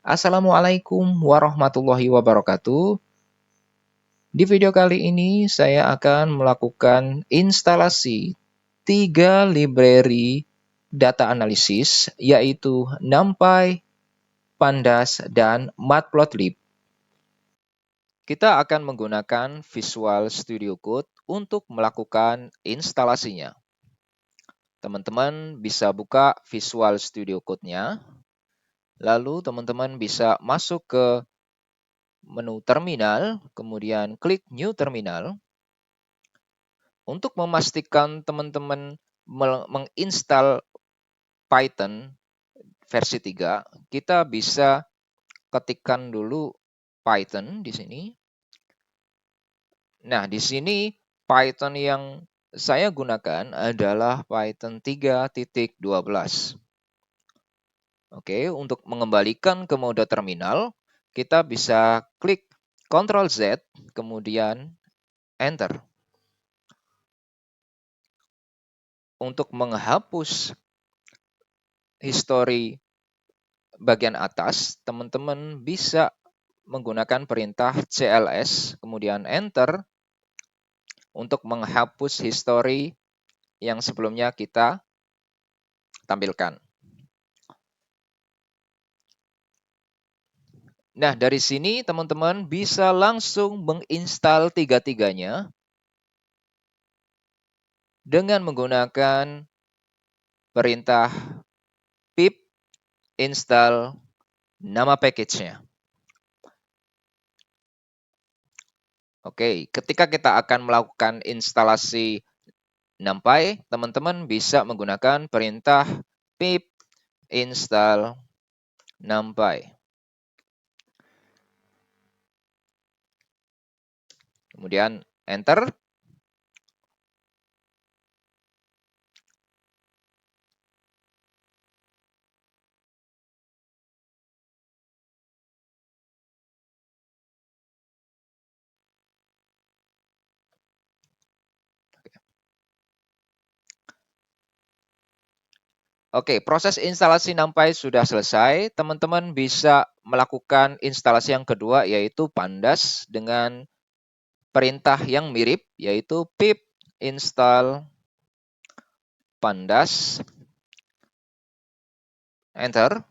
Assalamualaikum warahmatullahi wabarakatuh. Di video kali ini saya akan melakukan instalasi 3 library data analisis, yaitu NumPy, Pandas, dan Matplotlib. Kita akan menggunakan Visual Studio Code untuk melakukan instalasinya. Teman-teman bisa buka Visual Studio Code-nya, lalu teman-teman bisa masuk ke menu terminal, kemudian klik New Terminal. Untuk memastikan teman-teman menginstal Python versi 3, kita bisa ketikkan dulu Python di sini. Nah, di sini Python yang saya gunakan adalah Python 3.12. Oke, untuk mengembalikan ke mode terminal, kita bisa klik Ctrl Z, kemudian Enter. Untuk menghapus history bagian atas, teman-teman bisa menggunakan perintah cls, kemudian Enter untuk menghapus history yang sebelumnya kita tampilkan. Nah, dari sini teman-teman bisa langsung menginstal tiga-tiganya dengan menggunakan perintah pip install nama package-nya. Oke, ketika kita akan melakukan instalasi NumPy, teman-teman bisa menggunakan perintah pip install NumPy. Kemudian Enter. Oke, proses instalasi NumPy sudah selesai. Teman-teman bisa melakukan instalasi yang kedua, yaitu Pandas dengan perintah yang mirip, yaitu pip install Pandas. Enter.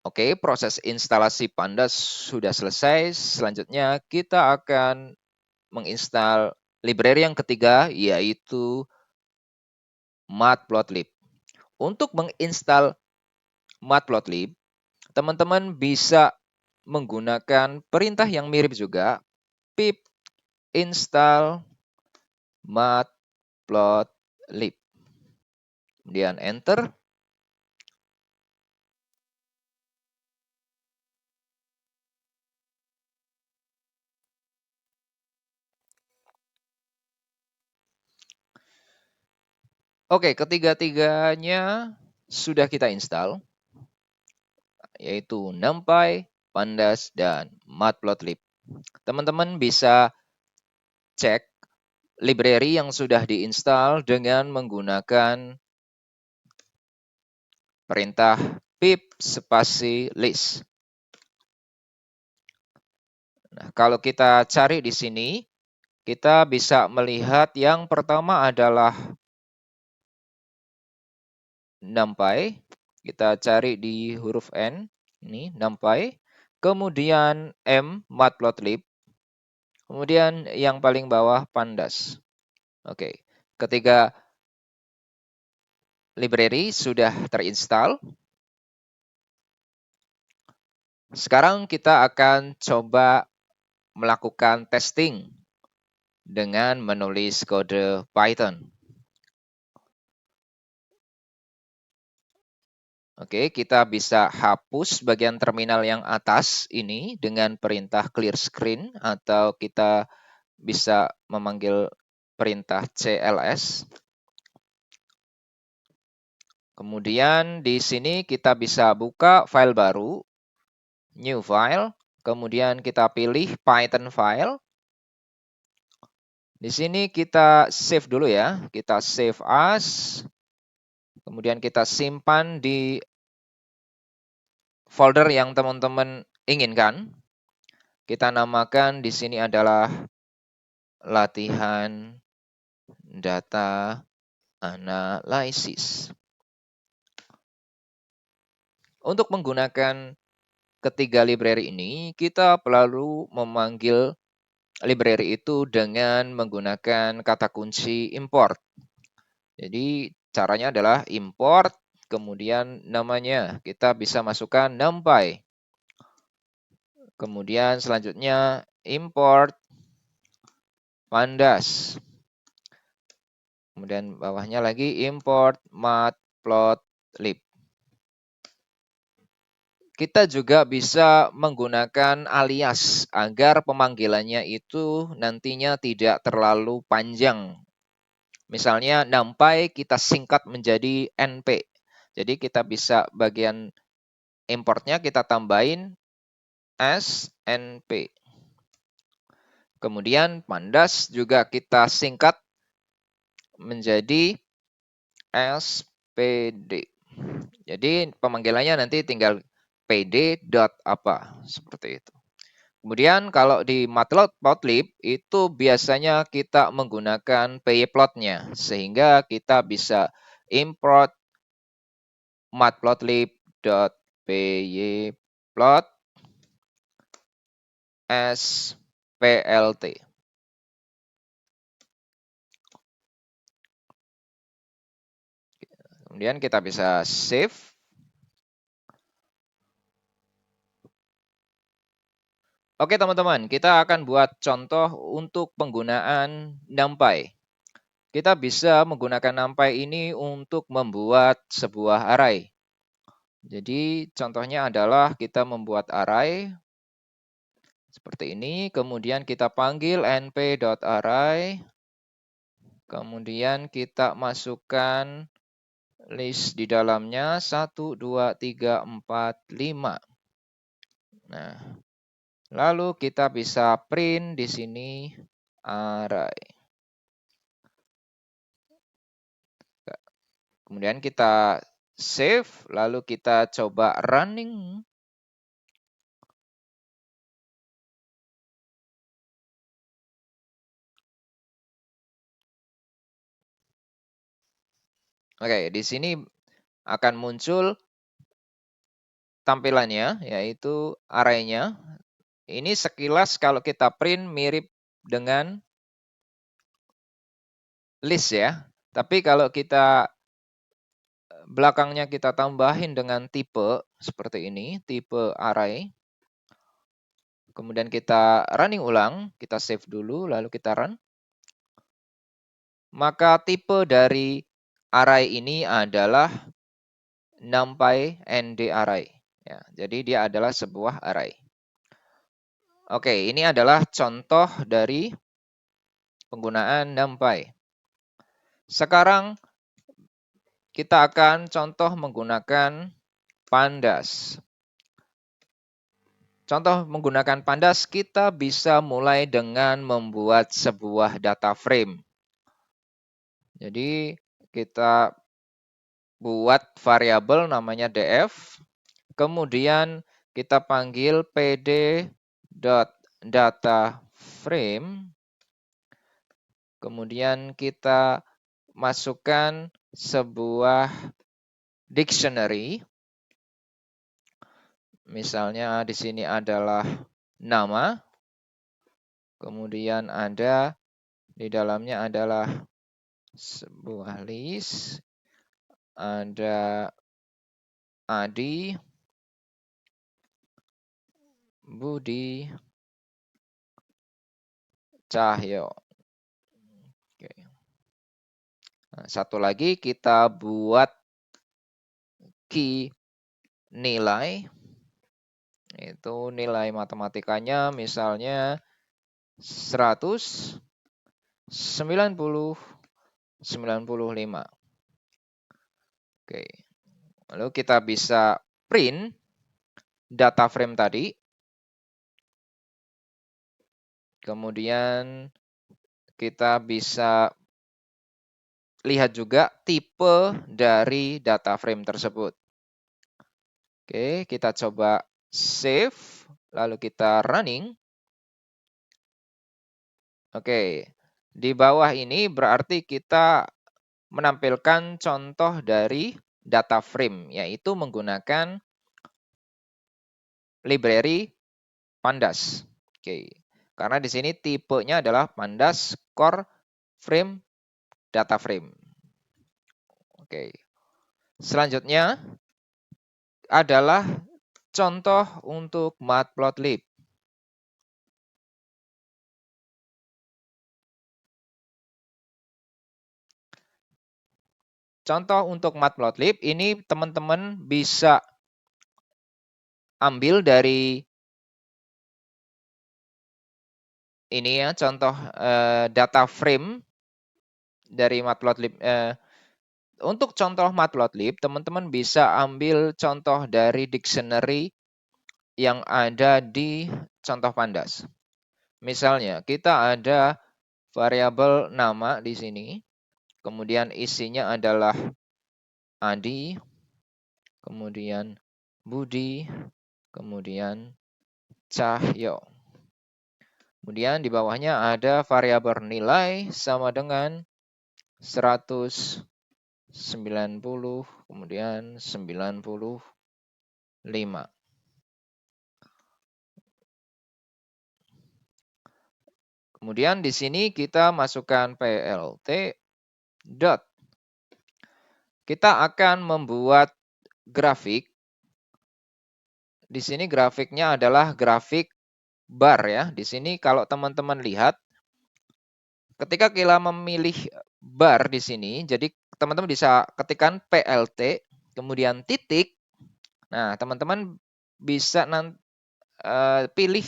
Oke, proses instalasi Pandas sudah selesai. Selanjutnya kita akan menginstal library yang ketiga, yaitu Matplotlib. Untuk menginstal Matplotlib, teman-teman bisa menggunakan perintah yang mirip juga, pip install matplotlib. Kemudian Enter. Oke, ketiga-tiganya sudah kita install, yaitu NumPy, Pandas, dan Matplotlib. Teman-teman bisa cek library yang sudah diinstal dengan menggunakan perintah pip spasi list. Nah, kalau kita cari di sini, kita bisa melihat yang pertama adalah NumPy. Kita cari di huruf N, ini NumPy. Kemudian M, Matplotlib. Kemudian yang paling bawah Pandas. Oke, ketiga library sudah terinstall. Sekarang kita akan coba melakukan testing dengan menulis kode Python. Oke, kita bisa hapus bagian terminal yang atas ini dengan perintah clear screen, atau kita bisa memanggil perintah cls. Kemudian di sini kita bisa buka file baru new file, kemudian kita pilih Python file. Di sini kita save dulu ya, kita save as, kemudian kita simpan di folder yang teman-teman inginkan. Kita namakan di sini adalah latihan data analisis. Untuk menggunakan ketiga library ini, kita perlu memanggil library itu dengan menggunakan kata kunci import. Jadi caranya adalah import, kemudian namanya kita bisa masukkan NumPy. Kemudian selanjutnya import pandas. Kemudian bawahnya lagi import matplotlib. Kita juga bisa menggunakan alias agar pemanggilannya itu nantinya tidak terlalu panjang. Misalnya NumPy kita singkat menjadi NP. Jadi kita bisa bagian importnya kita tambahin SNP. Kemudian pandas juga kita singkat menjadi SPD. Jadi pemanggilannya nanti tinggal pd dot apa seperti itu. Kemudian kalau di matplotlib itu biasanya kita menggunakan pyplotnya sehingga kita bisa import matplotlib.pyplot as plt. Kemudian kita bisa save. Oke teman-teman, kita akan buat contoh untuk penggunaan NumPy. Kita bisa menggunakan NumPy ini untuk membuat sebuah array. Jadi contohnya adalah kita membuat array seperti ini, kemudian kita panggil np.array, kemudian kita masukkan list di dalamnya 1, 2, 3, 4, 5. Nah, lalu kita bisa print di sini array. Kemudian kita save, lalu kita coba running. Oke, di sini akan muncul tampilannya, yaitu array-nya. Ini sekilas kalau kita print mirip dengan list ya. Tapi kalau kita belakangnya kita tambahin dengan tipe seperti ini, tipe array. Kemudian kita running ulang, kita save dulu, lalu kita run. Maka tipe dari array ini adalah NumPy ND array. Ya, jadi dia adalah sebuah array. Oke, ini adalah contoh dari penggunaan NumPy. Sekarang kita akan contoh menggunakan pandas. Contoh menggunakan pandas, kita bisa mulai dengan membuat sebuah data frame. Jadi kita buat variabel namanya df, kemudian kita panggil pd.dataframe, kemudian kita masukkan sebuah dictionary. Misalnya di sini adalah nama, kemudian ada di dalamnya adalah sebuah list, ada Adi, Budi, Cahyo. Oke. Nah, satu lagi kita buat key nilai. Itu nilai matematikanya misalnya 100, 90, 95. Oke. Lalu kita bisa print data frame tadi. Kemudian kita bisa lihat juga tipe dari data frame tersebut. Oke, kita coba save, lalu kita running. Oke, di bawah ini berarti kita menampilkan contoh dari data frame, yaitu menggunakan library Pandas. Oke, karena di sini tipenya adalah Pandas Core Frame Data Frame. Oke, selanjutnya adalah contoh untuk Matplotlib. Contoh untuk Matplotlib ini teman-teman bisa ambil dari ini ya, contoh data frame dari Matplotlib. Untuk contoh Matplotlib, teman-teman bisa ambil contoh dari dictionary yang ada di contoh Pandas. Misalnya, kita ada variabel nama di sini, kemudian isinya adalah Adi, kemudian Budi, kemudian Cahyo. Kemudian di bawahnya ada variabel nilai sama dengan 190, kemudian 95. Kemudian di sini kita masukkan plt dot. Kita akan membuat grafik. Di sini grafiknya adalah grafik bar ya. Di sini kalau teman-teman lihat, ketika kita memilih bar di sini, jadi teman-teman bisa ketikkan plt, kemudian titik. Nah, teman-teman bisa pilih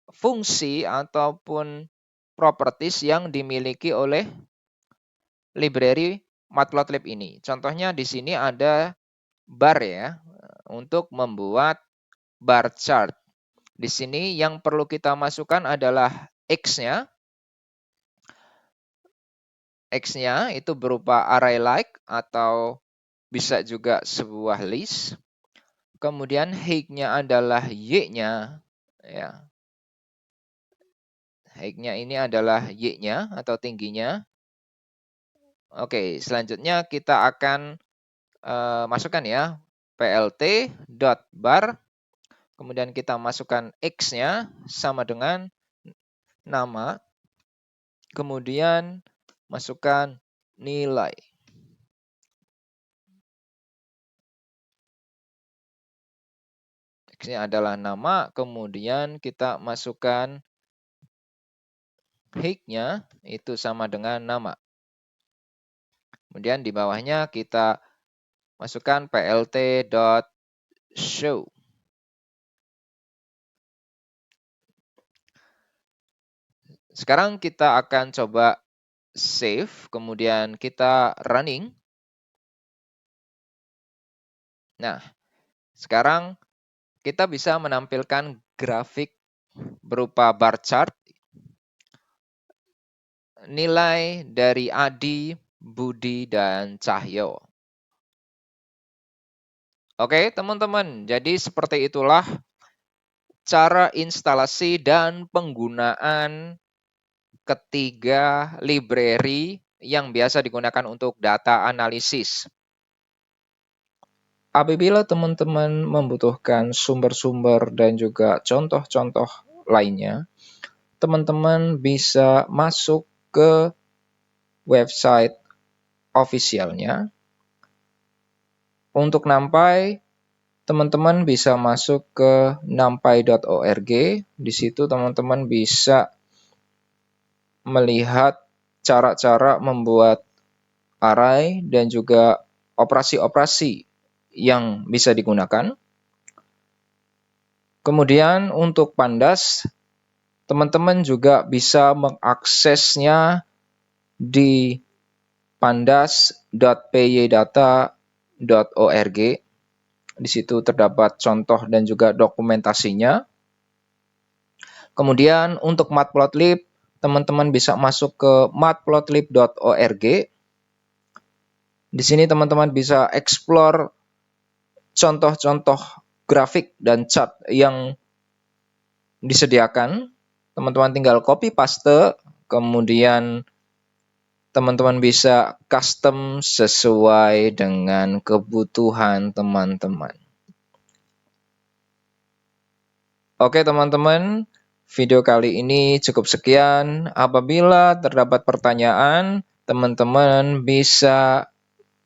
fungsi ataupun properties yang dimiliki oleh library Matplotlib ini. Contohnya di sini ada bar ya, untuk membuat bar chart. Di sini yang perlu kita masukkan adalah X-nya. X-nya itu berupa array like atau bisa juga sebuah list. Kemudian height-nya adalah Y-nya. Ya. Height-nya ini adalah Y-nya atau tingginya. Oke, selanjutnya kita akan masukkan ya plt.bar. Kemudian kita masukkan X-nya sama dengan nama. Kemudian masukkan nilai. X-nya adalah nama, kemudian kita masukkan height-nya itu sama dengan nama. Kemudian di bawahnya kita masukkan plt.show. Sekarang kita akan coba save, kemudian kita running. Nah, sekarang kita bisa menampilkan grafik berupa bar chart nilai dari Adi, Budi, dan Cahyo. Oke, teman-teman. Jadi seperti itulah cara instalasi dan penggunaan ketiga library yang biasa digunakan untuk data analisis. Apabila teman-teman membutuhkan sumber-sumber dan juga contoh-contoh lainnya, teman-teman bisa masuk ke website officialnya. Untuk NumPy, teman-teman bisa masuk ke numpy.org. Di situ teman-teman bisa melihat cara-cara membuat array dan juga operasi-operasi yang bisa digunakan. Kemudian untuk Pandas, teman-teman juga bisa mengaksesnya di pandas.pydata.org. Di situ terdapat contoh dan juga dokumentasinya. Kemudian untuk matplotlib, teman-teman bisa masuk ke matplotlib.org. Di sini teman-teman bisa explore contoh-contoh grafik dan chart yang disediakan. Teman-teman tinggal copy paste, kemudian teman-teman bisa custom sesuai dengan kebutuhan teman-teman. Oke teman-teman, video kali ini cukup sekian. Apabila terdapat pertanyaan, teman-teman bisa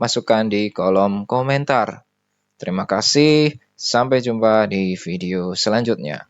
masukkan di kolom komentar. Terima kasih, sampai jumpa di video selanjutnya.